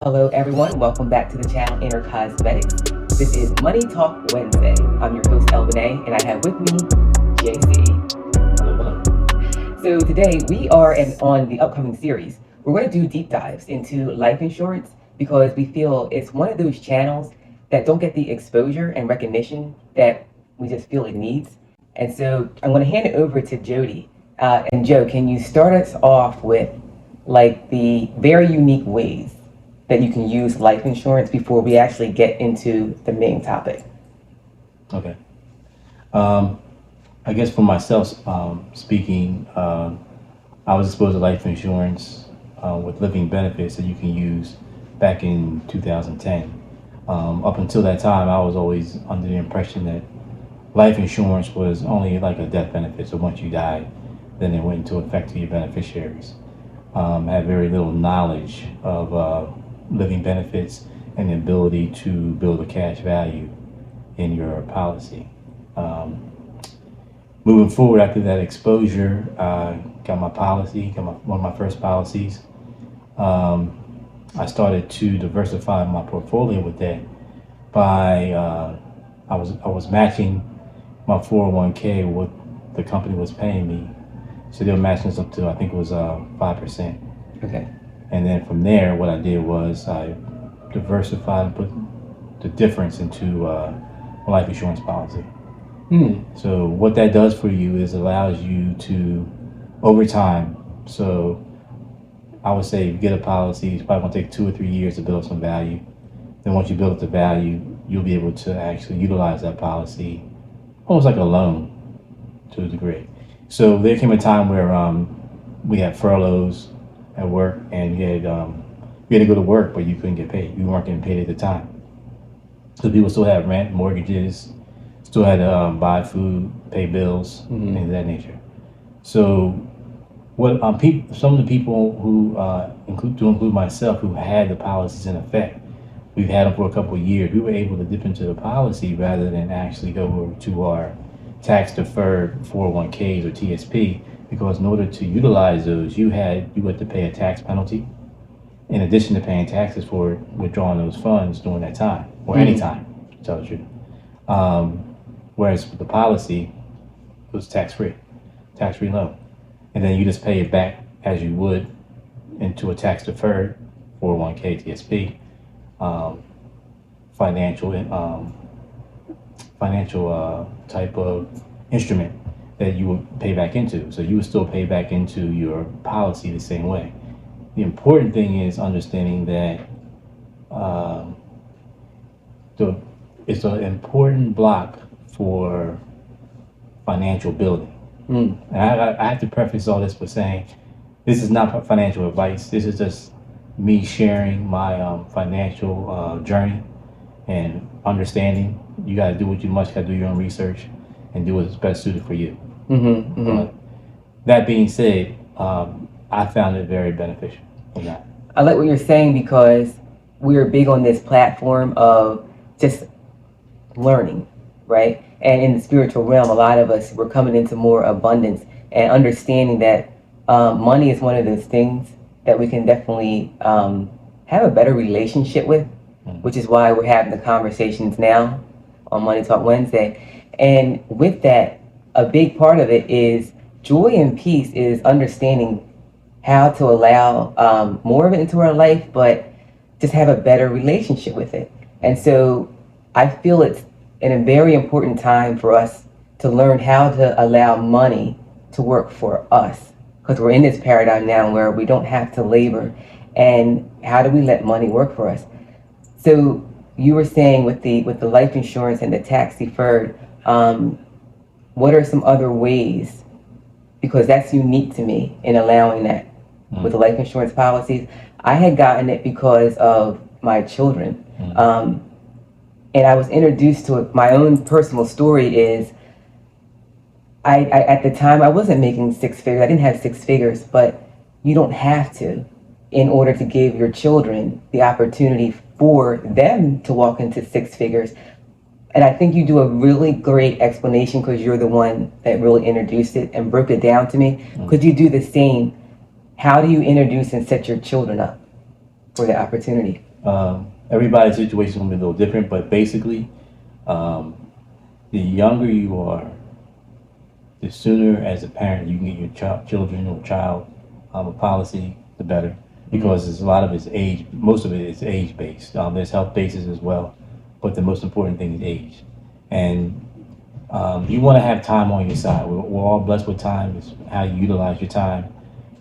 Hello, everyone. Welcome back to the channel Inner Cosmetics. This is Money Talk Wednesday. I'm your host, Elvin, and I have with me JC. Hello, hello. So today we are on the upcoming series. We're going to do deep dives into life insurance because we feel it's one of those channels that don't get the exposure and recognition that we just feel it needs. And so I'm going to hand it over to Jody. And Joe, can you start us off with like the very unique ways that you can use life insurance before we actually get into the main topic? Okay. Um, I guess for myself, speaking, I was exposed to life insurance with living benefits that you can use back in 2010. Up until that time, I was always under the impression that life insurance was only like a death benefit. So once you died, then it went into effect to your beneficiaries. I had very little knowledge of living benefits and the ability to build a cash value in your policy. Moving forward after that exposure, I got my policy, one of my first policies. I started to diversify my portfolio with that by I was matching my 401k with what the company was paying me. So they were matching us up to, I think it was 5%. Okay. And then from there, what I did was I diversified and put the difference into a life insurance policy. So what that does for you is allows you to, over time, so I would say if you get a policy, it's probably going to take 2 or 3 years to build some value. Then once you build up the value, you'll be able to actually utilize that policy almost like a loan to a degree. So there came a time where we had furloughs at work, and you had to go to work, but you couldn't get paid. You weren't getting paid at the time. So people still had rent, mortgages, still had to buy food, pay bills, things of that nature. So what some of the people who include myself, who had the policies in effect, we've had them for a couple of years. We were able to dip into the policy rather than actually go over to our tax deferred 401ks or TSP, because in order to utilize those, you had to pay a tax penalty in addition to paying taxes for withdrawing those funds during that time or any time, to tell the truth. Whereas with the policy, it was tax-free loan. And then you just pay it back as you would into a tax-deferred 401k, TSP, financial type of instrument that you would pay back into. So you would still pay back into your policy the same way. The important thing is understanding that it's an important block for financial building. And I have to preface all this with saying this is not financial advice. This is just me sharing my financial journey and understanding. You got to do what you must, got to do your own research and do what's best suited for you. That being said, I found it very beneficial in that. I like what you're saying because we're big on this platform of just learning, right? And in the spiritual realm, a lot of us, we're coming into more abundance and understanding that money is one of those things that we can definitely have a better relationship with, which is why we're having the conversations now on Money Talk Wednesday. And with that, a big part of it is joy and peace is understanding how to allow more of it into our life, but just have a better relationship with it. And so I feel it's in a very important time for us to learn how to allow money to work for us, because we're in this paradigm now where we don't have to labor. And how do we let money work for us? So you were saying with the life insurance and the tax deferred, what are some other ways? Because that's unique to me in allowing that with the life insurance policies. I had gotten it because of my children. And I was introduced to it. My own personal story is I at the time I wasn't making six figures. I didn't have six figures, but you don't have to in order to give your children the opportunity for them to walk into six figures. And I think you do a really great explanation because you're the one that really introduced it and broke it down to me. Could you do the same? How do you introduce and set your children up for the opportunity? Everybody's situation is going to be a little different, but basically, um, the younger you are, the sooner as a parent you can get your children or child a policy, the better. Because there's a lot of it's age, most of it is age based. There's health bases as well, but the most important thing is age. And you want to have time on your side. We're all blessed with time, it's how you utilize your time.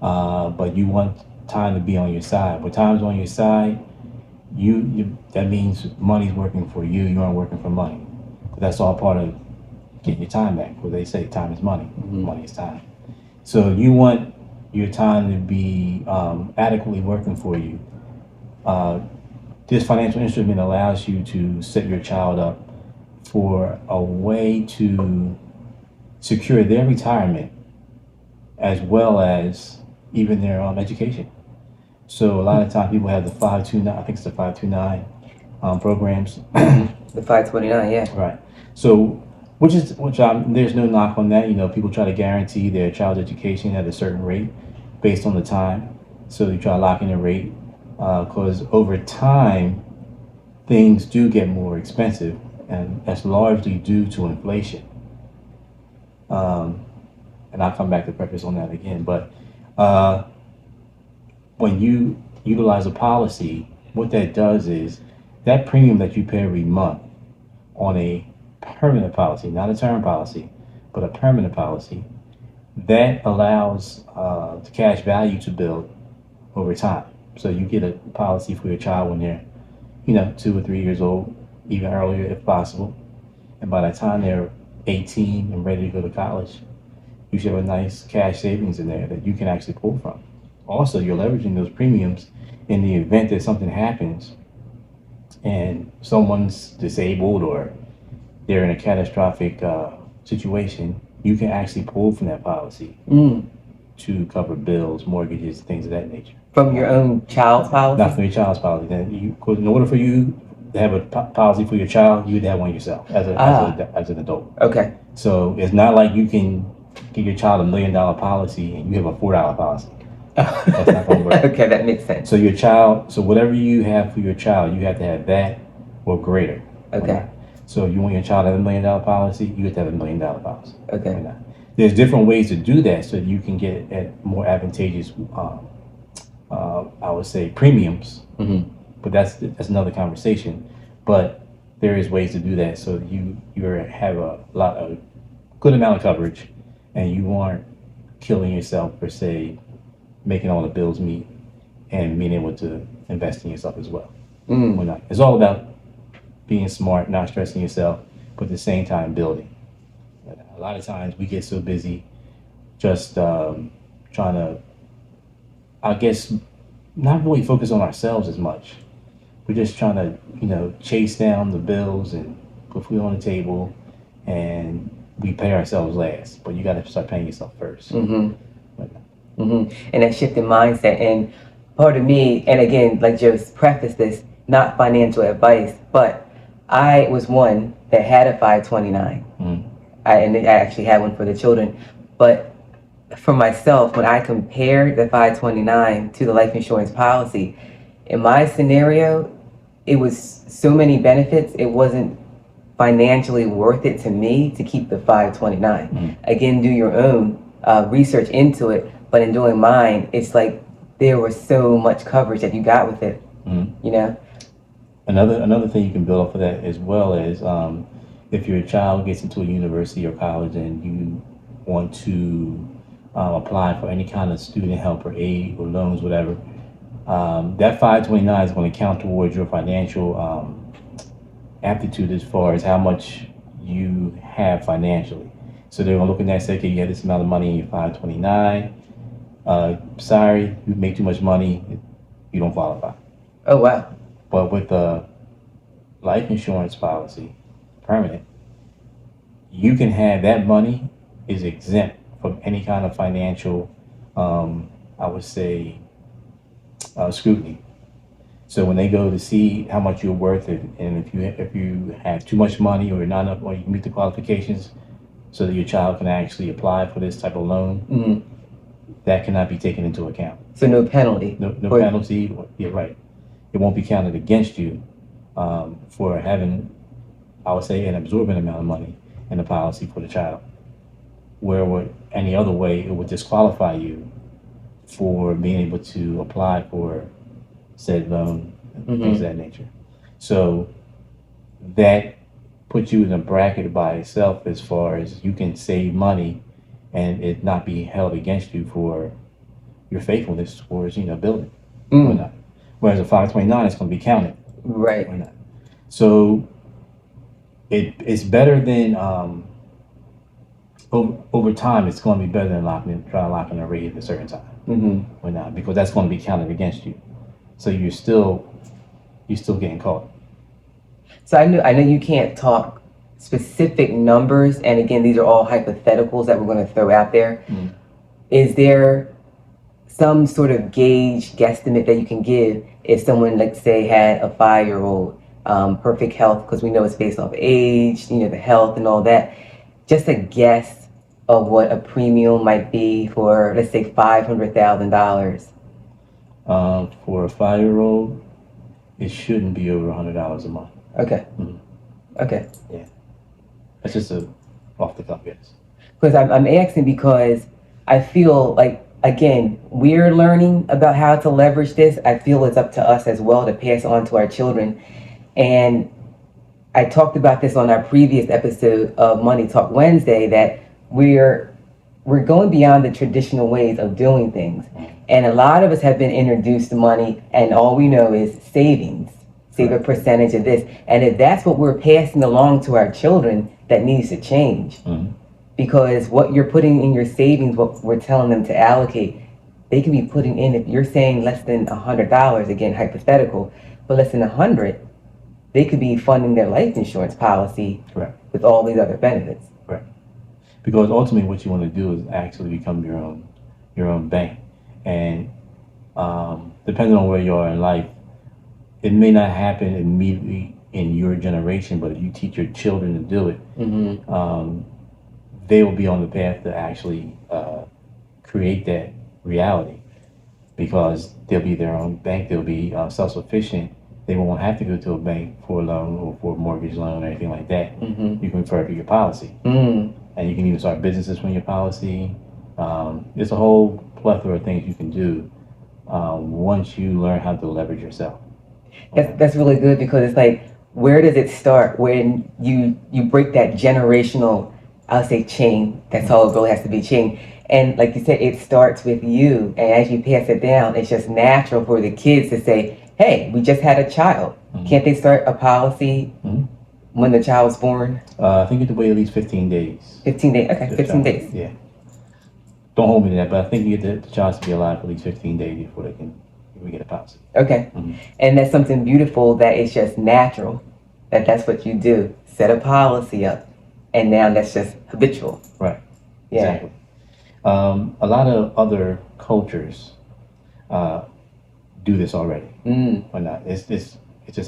But you want time to be on your side. When time's on your side, you that means money's working for you. You aren't working for money. That's all part of getting your time back. What they say, time is money. Money is time. So you want your time to be adequately working for you. This financial instrument allows you to set your child up for a way to secure their retirement as well as even their education. So a lot of times people have the 529, I think it's the 529 programs. The 529, yeah. Right. So, there's no knock on that. You know, people try to guarantee their child's education at a certain rate based on the time. So you try to lock in a rate because over time, things do get more expensive, and that's largely due to inflation. And I'll come back to preface on that again. But when you utilize a policy, what that does is that premium that you pay every month on a permanent policy, not a term policy, but a permanent policy, that allows the cash value to build over time. So you get a policy for your child when they're, 2 or 3 years old, even earlier if possible. And by the time they're 18 and ready to go to college, you should have a nice cash savings in there that you can actually pull from. Also, you're leveraging those premiums in the event that something happens and someone's disabled or they're in a catastrophic situation. You can actually pull from that policy to cover bills, mortgages, things of that nature. From your own child's policy? Not from your child's policy. Then in order for you to have a policy for your child, you would have one yourself as an adult. Okay. So it's not like you can give your child $1 million policy and you have a $4 policy. That's not going to work. Okay, that makes sense. So whatever you have for your child, you have to have that or greater. Okay. So if you want your child to have $1 million policy, you have to have $1 million policy. Okay. There's different ways to do that so you can get at more advantageous, I would say, premiums. Mm-hmm. But that's another conversation. But there is ways to do that so you have a good amount of coverage, and you aren't killing yourself per se, making all the bills meet, and being able to invest in yourself as well. It's all about being smart, not stressing yourself, but at the same time building. A lot of times we get so busy just trying to, I guess, not really focus on ourselves as much. We're just trying to, chase down the bills and put food on the table, and we pay ourselves last. But you got to start paying yourself first. And that shift in mindset. And part of me, and again, like just preface this, not financial advice, but I was one that had a 529. And I actually had one for the children. But for myself, when I compared the 529 to the life insurance policy, in my scenario, it was so many benefits, it wasn't financially worth it to me to keep the 529. Again, do your own research into it, but in doing mine, it's like there was so much coverage that you got with it, Another thing you can build off of that as well is if your child gets into a university or college and you want to apply for any kind of student help or aid or loans, whatever, that 529 is going to count towards your financial aptitude as far as how much you have financially. So they're going to look at that and say, okay, you have this amount of money in your 529. Sorry, you make too much money, you don't qualify. Oh, wow. But with the life insurance policy, permanent, you can have that money is exempt from any kind of financial, I would say, scrutiny. So when they go to see how much you're worth, and if you have too much money or you're not enough, or you meet the qualifications, so that your child can actually apply for this type of loan, that cannot be taken into account. So no penalty. No penalty. Yeah, right. it won't be counted against you for having, I would say, an absorbent amount of money in the policy for the child. Where would any other way it would disqualify you for being able to apply for said loan and things of that nature. So that puts you in a bracket by itself as far as you can save money and it not be held against you for your faithfulness towards, building or not. Whereas a 529 is going to be counted Right. or not. So it's better than over time. It's going to be better than trying to lock in a rate at a certain time or not, because that's going to be counted against you. So you're still getting caught. So I know you can't talk specific numbers, and again, these are all hypotheticals that we're going to throw out there. Is there some sort of gauge, guesstimate that you can give if someone, let's say, had a 5-year-old, perfect health, because we know it's based off age, the health and all that, just a guess of what a premium might be for, let's say, $500,000? For a 5-year-old, it shouldn't be over $100 a month. Okay. Okay. Yeah. That's just a off the cuff guess. Because I'm asking because I feel like, again, we're learning about how to leverage this. I feel it's up to us as well to pass on to our children. And I talked about this on our previous episode of Money Talk Wednesday, that we're going beyond the traditional ways of doing things. And a lot of us have been introduced to money, and all we know is savings. Save a percentage of this. And if that's what we're passing along to our children, that needs to change. Because what you're putting in your savings, what we're telling them to allocate, they can be putting in, if you're saying less than $100, again, hypothetical, but less than 100, they could be funding their life insurance policy with all these other benefits. Right. Because ultimately what you want to do is actually become your own bank. And depending on where you are in life, it may not happen immediately in your generation, but if you teach your children to do it, they will be on the path to actually create that reality, because they'll be their own bank. They'll be self-sufficient. They won't have to go to a bank for a loan or for a mortgage loan or anything like that. You can refer to your policy. And you can even start businesses from your policy. There's a whole plethora of things you can do once you learn how to leverage yourself. That's really good, because it's like, where does it start when you break that generational, I'll say, chain? That's all it really has to be, chain. And like you said, it starts with you, and as you pass it down, it's just natural for the kids to say, hey, we just had a child. Can't they start a policy when the child's born? I think you have to wait at least 15 days. 15 days, okay, 15 days. Yeah. Don't hold me to that, but I think you get the child to be alive for at least 15 days before we get a policy. Okay. And that's something beautiful, that it's just natural, that's what you do. Set a policy up, and now that's just habitual. Right. Yeah. Exactly. A lot of other cultures do this already. Or not. It's just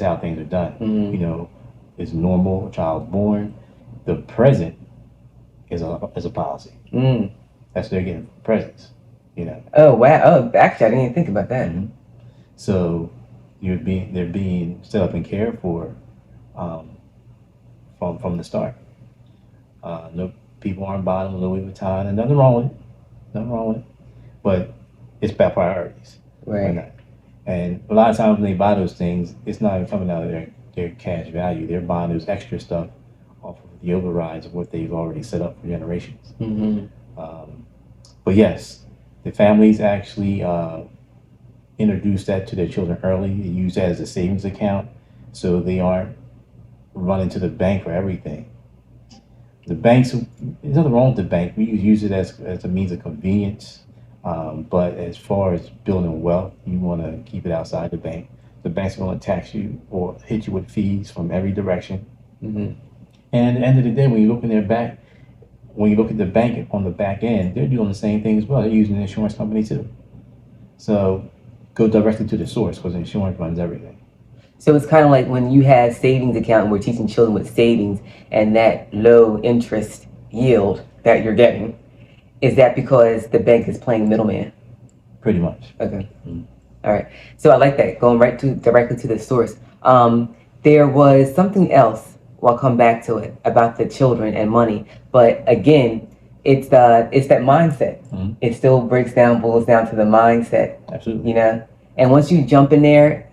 how things are done. It's normal. A child's born. The present is a policy. That's what they're getting presents. Oh wow! Oh, actually, I didn't even think about that. So they're being set up and cared for from the start. No, people aren't buying them Louis Vuitton, and nothing wrong with it. Nothing wrong with it. But it's about priorities. Right. And a lot of times when they buy those things, it's not even coming out of their cash value. They're buying those extra stuff off of the overrides of what they've already set up for generations. But yes, the families actually introduce that to their children early. They use that as a savings account, so they aren't running to the bank for everything. The banks, there's nothing wrong with the bank. We use it as a means of convenience. But as far as building wealth, you want to keep it outside the bank. The bank's going to tax you or hit you with fees from every direction. And at the end of the day, when you look at the bank on the back end, they're doing the same thing as well. They're using an insurance company too. So go directly to the source, because insurance runs everything. So it's kind of like when you have savings account, and we're teaching children with savings, and that low interest yield that you're getting, is that because the bank is playing middleman? Pretty much. Okay. All right. So I like that, going directly to the source. There was something else. Well, I'll come back to it about the children and money. But again, it's that mindset. Mm-hmm. It still boils down to the mindset. Absolutely. You know, and once you jump in there,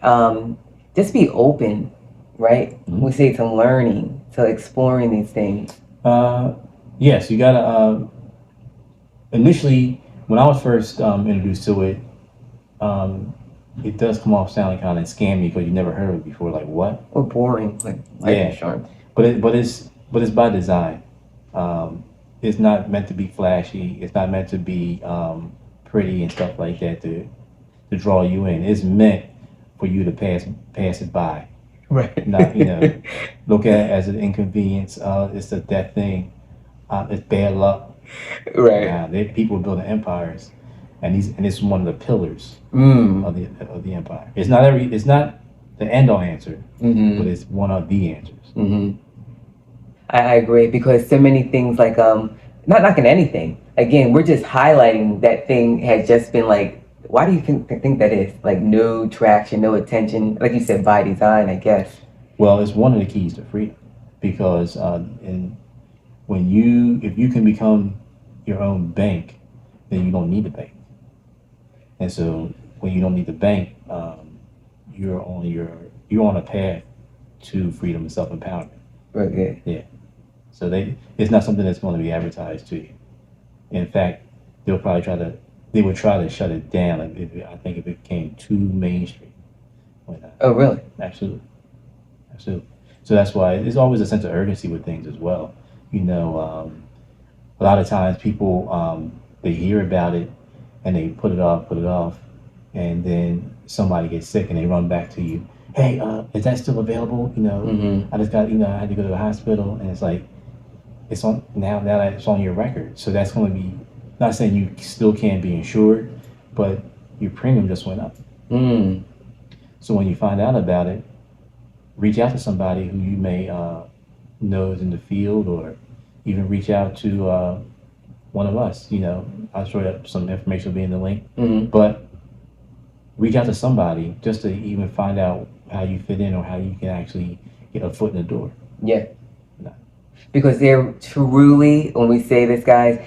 just be open, right? Mm-hmm. We say to learning, to exploring these things. Yes, you gotta. Initially, when I was first introduced to it, it does come off sounding kind of scammy because you never heard of it before. Like what? Or boring, like life Yeah. insurance. But it's by design. It's not meant to be flashy. It's not meant to be pretty and stuff like that to draw you in. It's meant for you to pass it by. Right. Not look at it as an inconvenience. It's a death thing. It's bad luck. Right. People building empires, and it's one of the pillars Mm. of the empire. It's not the end all answer, Mm-hmm. but it's one of the answers. Mm-hmm. I agree, because so many things, like not knocking anything. Again, we're just highlighting that thing has just been like, why do you think that is? Like no traction, no attention, like you said, by design, I guess. Well, it's one of the keys to freedom, because if you can become your own bank, then you don't need the bank. And so when you don't need the bank, you're on a path to freedom and self empowerment. Okay. Yeah. So it's not something that's going to be advertised to you. In fact, they would try to shut it down. I think if it became too mainstream. Oh, really? Absolutely. So that's why there's always a sense of urgency with things as well. A lot of times people they hear about it and they put it off, and then somebody gets sick and they run back to you. Hey, is that still available? Mm-hmm. I just got I had to go to the hospital, and it's like it's on now that it's on your record. So that's going to be, not saying you still can't be insured, but your premium just went up. Mm. So when you find out about it, reach out to somebody who you may know is in the field, or even reach out to one of us. I'll show you some information will be in the link. Mm-hmm. But reach out to somebody just to even find out how you fit in, or how you can actually get a foot in the door. Yeah. No. Because they're truly, when we say this, guys,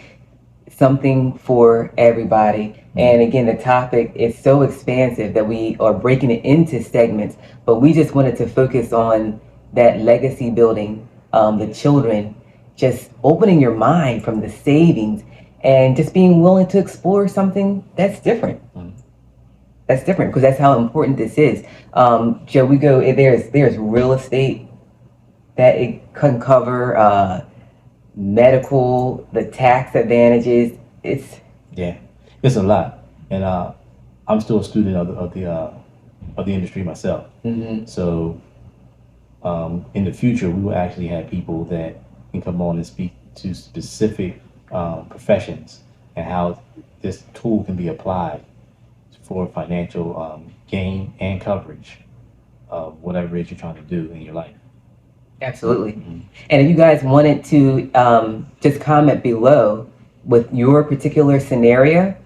something for everybody. Mm-hmm. And again, the topic is so expansive that we are breaking it into segments, but we just wanted to focus on that legacy building, the children, just opening your mind from the savings and just being willing to explore something that's different. Mm-hmm. That's different, because that's how important this is. Joe, there's real estate that it can cover, medical, the tax advantages. It's a lot, and I'm still a student of the industry myself. Mm-hmm. So in the future, we will actually have people that can come on and speak to specific professions and how this tool can be applied for financial gain and coverage of whatever it is you're trying to do in your life. Absolutely. Mm-hmm. And if you guys wanted to just comment below with your particular scenario,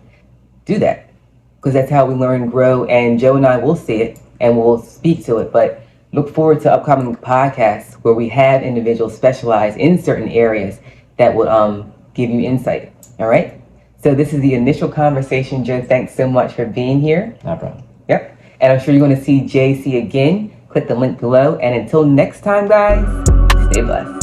do that, because that's how we learn and grow. And Joe and I will see it and we'll speak to it. But look forward to upcoming podcasts where we have individuals specialized in certain areas that will give you insight. All right? So this is the initial conversation. Joe, thanks so much for being here. No problem. Yep. And I'm sure you're going to see JC again. Click the link below. And until next time, guys, stay blessed.